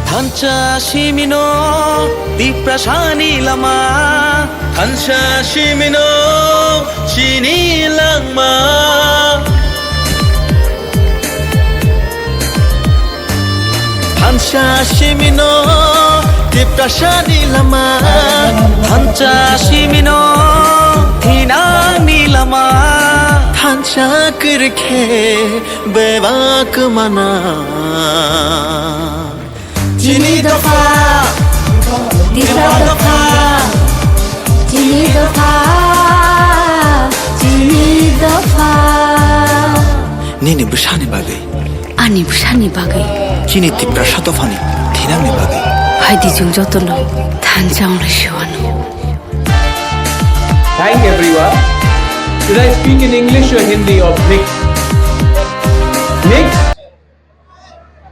한자 시민호 디프라샤니라마 한자 시민호 시니랑마 한자 시민호 디프라샤니라마 한자 시민호 디나니라마 한자 그렇게 베바그마나 Jini dofa, Disa dofa, Jini dofa, Jini dofa. Nini bushani bagai, Ani bushani bagai, Jini tipra shatofani, Tinami bagai. Haidi jung jotono, Tanjang Rishwanu. Thank everyone. Should I speak in English or Hindi or mixed? Mixed?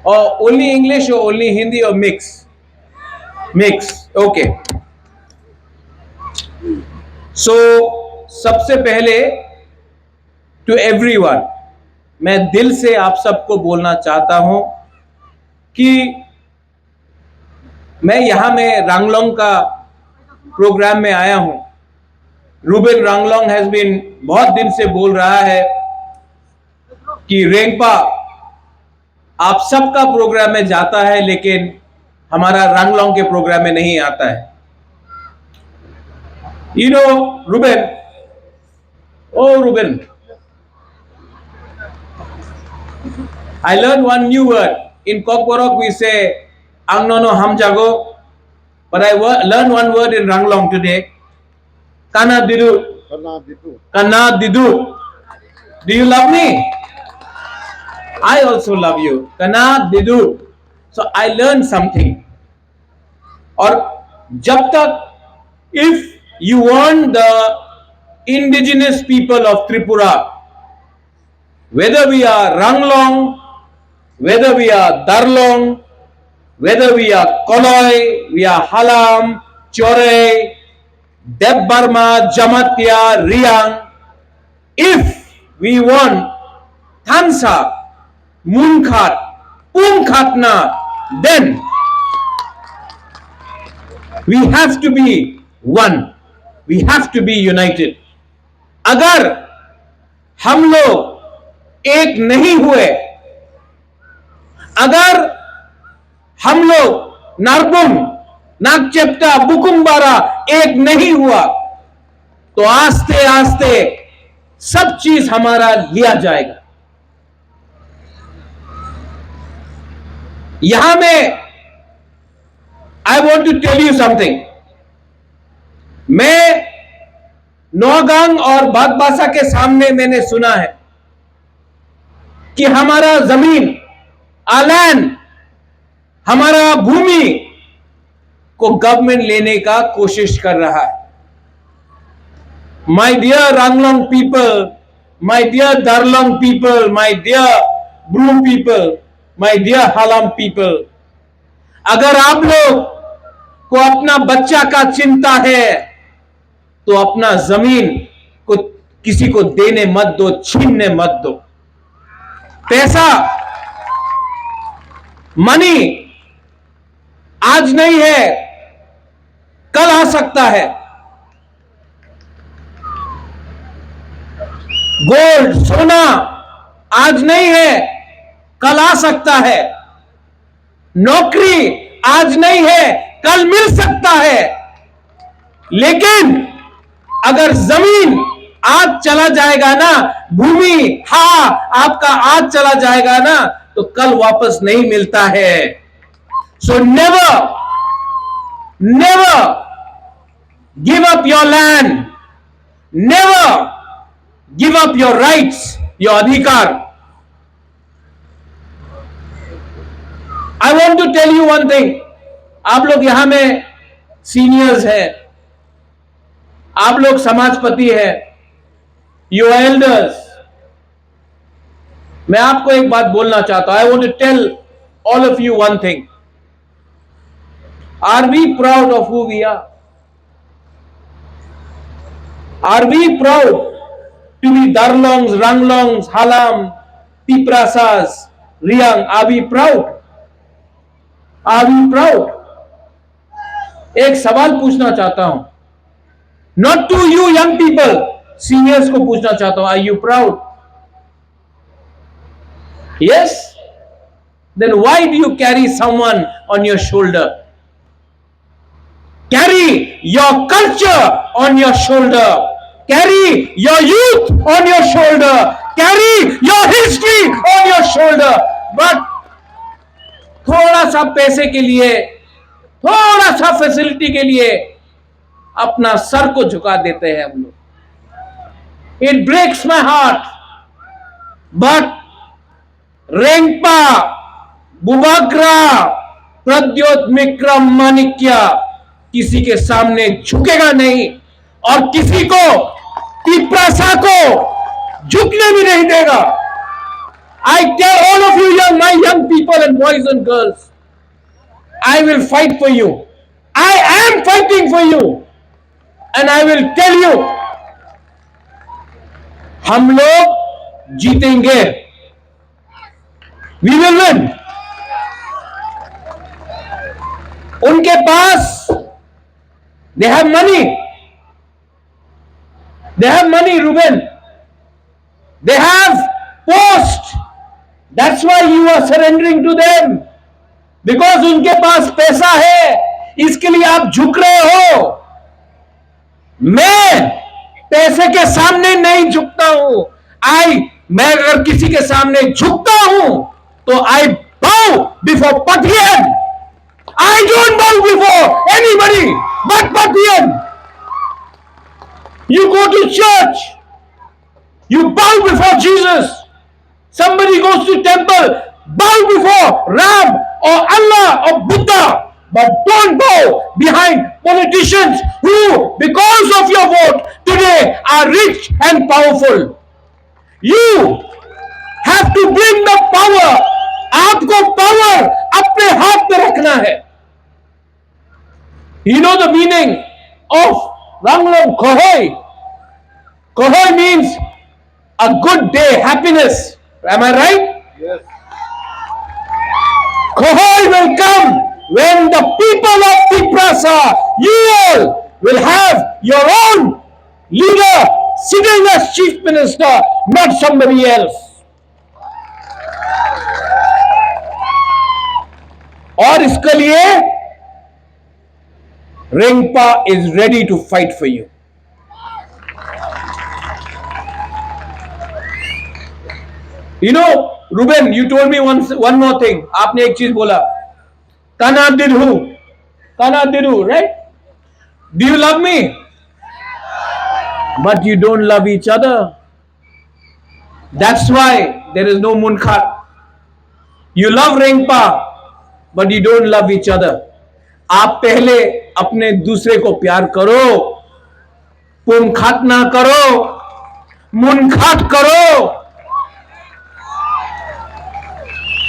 Or only English or only Hindi or mix? Mix. Okay. So सबसे पहले to everyone मैं दिल से आप सबको बोलना चाहता हूं कि मैं यहां में रंगलोंग का प्रोग्राम में आया हूं. रूबेन रंगलोंग हैज बीन बहुत दिन से बोल रहा है कि रेंगपा आप सबका प्रोग्राम में जाता है लेकिन हमारा रंगलोंग के प्रोग्राम में नहीं आता है. You know, Ruben. Oh, Ruben. I learned one new word. In Kokborok we say Angnono Hamjago, but I learned one word in Ranglong today. Kana Didu. Kana Didu. Do you love me? I also love you. Kana Didu. So I learned something. Or jab tak, if you want the indigenous people of Tripura, whether we are Ranglong, whether we are Darlong, whether we are Koloi, we are Halam, Chore, Deb Barma, Jamatya, Riang, if we want Thansa, Munkhat, Umkhatna, then we have to be one. We have to be united. अगर हम लोग एक नहीं हुए, अगर हम लोग नारबुम, नागचेप्टा, बुकुम्बारा एक नहीं हुआ तो आस्ते आस्ते सब चीज हमारा लिया जाएगा. यहां में I want to tell you something. मैं नौगांग और बागबासा के सामने मैंने सुना है कि हमारा जमीन, आलैंड, हमारा भूमि को गवर्नमेंट लेने का कोशिश कर रहा है. My dear Ranglong people, my dear Darlong people, my dear Bru people, my dear Halam people, अगर आप लोग को अपना बच्चा का चिंता है तो अपना जमीन को किसी को देने मत दो, छीनने मत दो. पैसा, मनी आज नहीं है, कल आ सकता है. गोल्ड, सोना आज नहीं है, कल आ सकता है. नौकरी आज नहीं है, कल मिल सकता है. लेकिन अगर जमीन आज चला जाएगा ना, भूमि, हाँ आपका आज चला जाएगा ना, तो कल वापस नहीं मिलता है. So never give up your land, never give up your rights, your अधिकार. I want to tell you one thing. आप लोग यहां में सीनियर्स हैं, आप लोग समाजपति हैं, यू एल्डर्स। मैं आपको एक बात बोलना चाहता हूं। I want to tell all of you one thing. Are we proud of who we are? Are we proud to be Darlongs, Ranglongs, Halam, Tiprasas, Riang? Are we proud? Are we proud? एक सवाल पूछना चाहता हूं, not to you young people, seniors को पूछना चाहता हूं, are you proud? Yes? Then why do you carry someone on your shoulder? Carry your culture on your shoulder. Carry your youth on your shoulder. Carry your history on your shoulder. But थोड़ा सा पैसे के लिए, थोड़ा सा facility के लिए अपना सर को झुका देते हैं हम लोग। It breaks my heart. But रेंगपा, बुबाग्रा, Pradyot Vikram माणिक्य किसी के सामने झुकेगा नहीं, और किसी को, तिप्रासा को झुकने भी नहीं देगा। I tell all of you young, my young people and boys and girls, I will fight for you. I am fighting for you. And I will tell you, हम लोग जीतेंगे। We will win. उनके पास, they have money. They have money, Ruben. They have post. That's why you are surrendering to them. Because उनके पास पैसा है, इसके लिए आप झुक रहे हो। मैं पैसे के सामने नहीं झुकता हूं। मैं अगर किसी के सामने झुकता हूं तो I bow before Pathian. I don't bow before anybody but Pathian. You go to church, you bow before Jesus. Somebody goes to temple, bow before Ram or Allah or Buddha, but don't bow behind politicians who, because of your vote today, are rich and powerful. You have to bring the power. आपको power अपने हाथ में रखना है। You know the meaning of Ranglong Kohoi? Kohoi means a good day, happiness. Am I right? Yes. Kohoi will come when the people of Tiprasa, you all will have your own leader sitting as chief minister, not somebody else. और इसके लिए Rengpa is ready to fight for you. You know Ruben, you told me one more thing. आपने एक चीज बोला, काना दिरू, right? Do you love me? But you don't love each other. That's why there is no मुनखाट। You love Rengpa but you don't love each other. आप पहले अपने दूसरे को प्यार करो, पुमखाट ना करो, मुनखाट करो।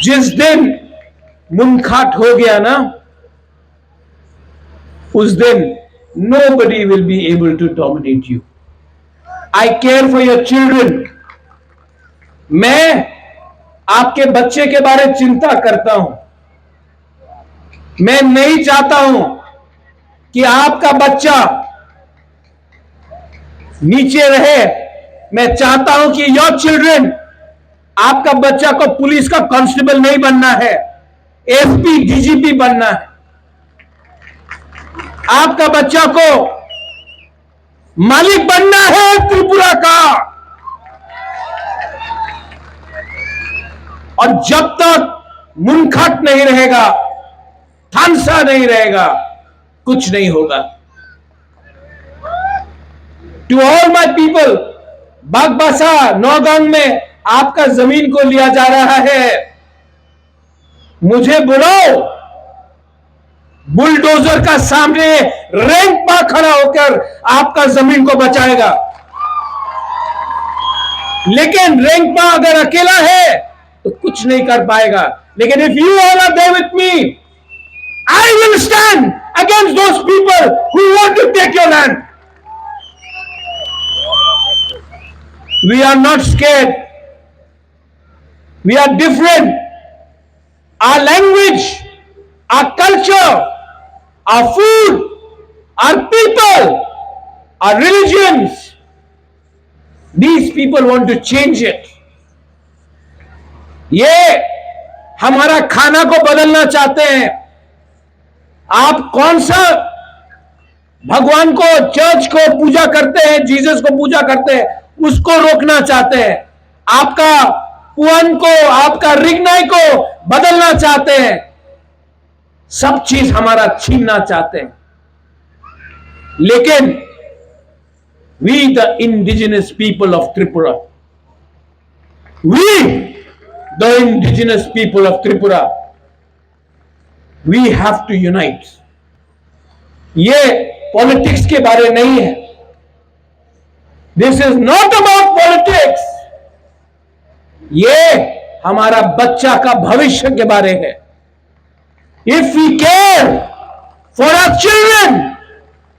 जिस दिन मुनखाट हो गया ना, उस दिन nobody will be able to dominate you. I care for your children. मैं आपके बच्चे के बारे में चिंता करता हूं। मैं नहीं चाहता हूं कि आपका बच्चा नीचे रहे। मैं चाहता हूं कि योर चिल्ड्रन, आपका बच्चा को पुलिस का कांस्टेबल नहीं बनना है, एसपी डीजीपी बनना है। आपका बच्चा को मालिक बनना है त्रिपुरा का। और जब तक मुनखट नहीं रहेगा, थानसा नहीं रहेगा, कुछ नहीं होगा। टू ऑल माई पीपल, बागबासा नौगांग में आपका जमीन को लिया जा रहा है। मुझे बुलाओ, बुलडोजर का सामने रेंगपा खड़ा होकर आपका जमीन को बचाएगा। लेकिन रेंगपा अगर अकेला है तो कुछ नहीं कर पाएगा। लेकिन if you all are there with me, I will stand against those people who want to take your land. We are not scared. We are different. Our language, our culture, our food, our people, our religions, these people want to change it. ये हमारा खाना को बदलना चाहते हैं। आप कौन सा भगवान को, चर्च को पूजा करते हैं, जीसस को पूजा करते हैं, उसको रोकना चाहते हैं। आपका पुअन को, आपका रिगनाई को बदलना चाहते हैं। सब चीज हमारा छीनना चाहते हैं। लेकिन we the indigenous people of Tripura, we the indigenous people of Tripura, we have to unite. ये पॉलिटिक्स के बारे नहीं है। This is not about politics. ये हमारा बच्चा का भविष्य के बारे है। If we care for our children,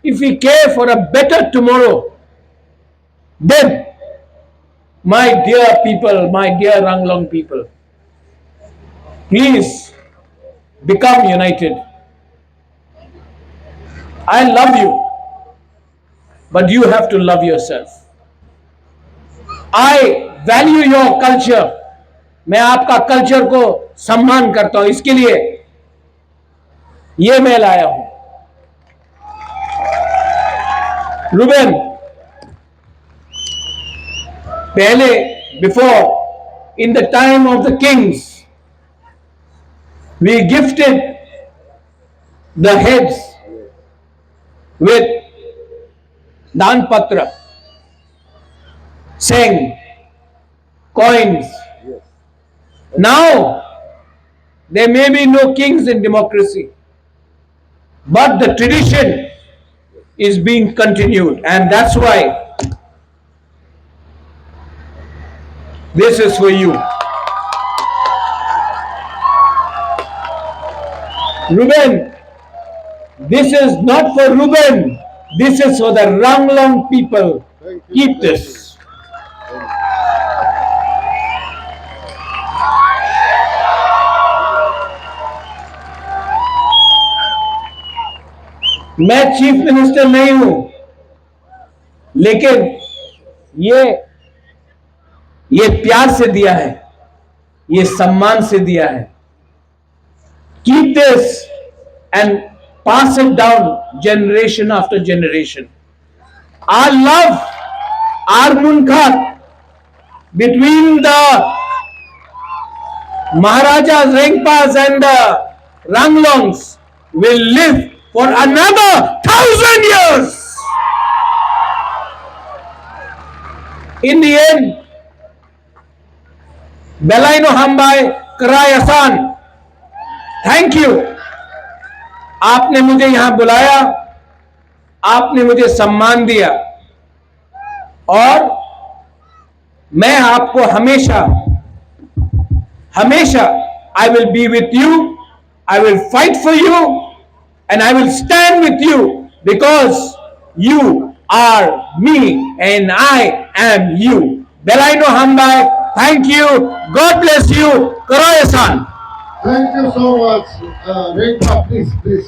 if we care for a better tomorrow, then my dear people, my dear Ranglong people, please become united. I love you, but you have to love yourself. I value your culture. मैं आपका culture को सम्मान करता हूं, इसके लिए ये मैं लाया हूं। रुबेन, पहले before, in the time of the Kings, we gifted the heads with dan patra, saying coins. Now there may be no kings in democracy, but the tradition is being continued, and that's why this is for you. Ruben, this is not for Ruben. This is for the Ranglong people. Keep this. मैं chief minister नहीं हूं, लेकिन ये प्यार से दिया है, ये सम्मान से दिया है। Keep this and pass it down generation after generation. Our love, our munkat between the Maharajas, Rengpas and the Ranglongs will live for another 1,000 years. In the end, Belaino Hambai Karayasan, thank you. आपने मुझे यहां बुलाया, आपने मुझे सम्मान दिया, और मैं आपको हमेशा हमेशा I will be with you, I will fight for you, and I will stand with you, because you are me and I am you. बेलाइनो हमबाई, thank you, God bless you, करो एहसान। Thank you so much. Rekha, please.